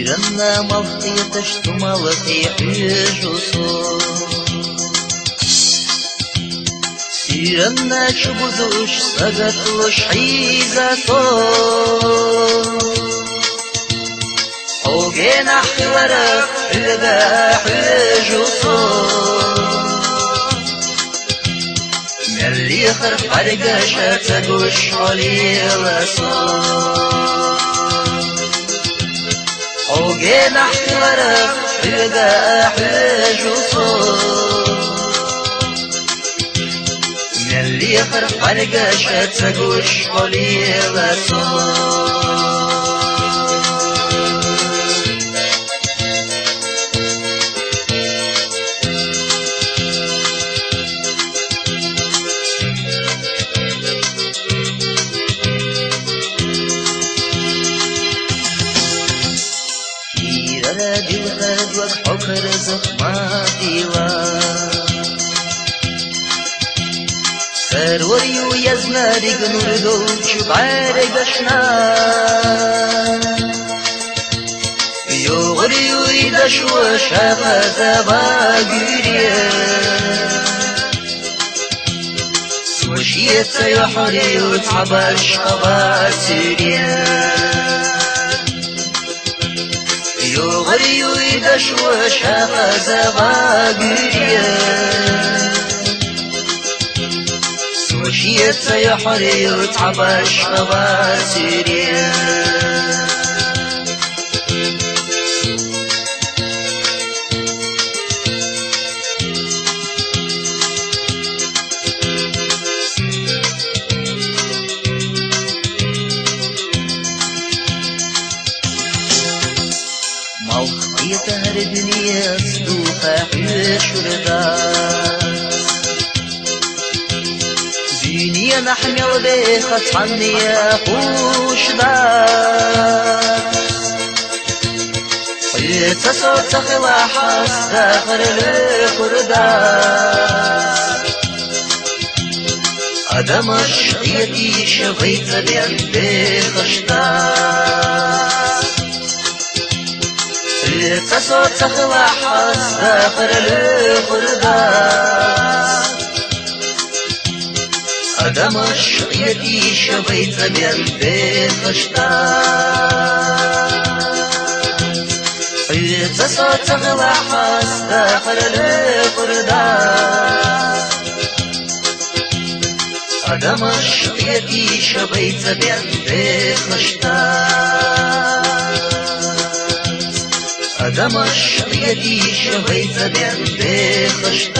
سيرنا ملقيتش ثم لقي حجوسو سيرنا شبدوش سقطلش حيزاتو حوقنا حورك حلقا حجوسو ملي خرف حرقاشا تقوش عليلاسو حوقنا حورك حلقا حجوسو ملي خرف حرقاشا تقوش عليلاسو دل حكر زخماتي سروريو يزناري نور دوش بعرق بشنا يغريو يدشو شغز باقريا سوشيت يحريو تعبش قباسريا يغريو يدشو شغز باقريا سوشيت يحريو تعبش قباسريا يتهر الدنيا صدوخة حشرداس دنيا نحمل بيخت عني خوش داس يتصور تخلى حس داخل الخرداس أدم الشقيتي شغيت بين بيخشداس يتصور تخلى حس داخل الخرداس أدم الشقيتي شبيت بين بيخشداس يتصور تخلى حس داخل الخرداس أدم الشقيتي شبيت بين بيخشداس أدم الشقيتي شبيت بين بيخشداس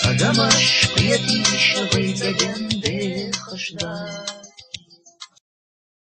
أدم الشقيتي شبيت بين بيخشداس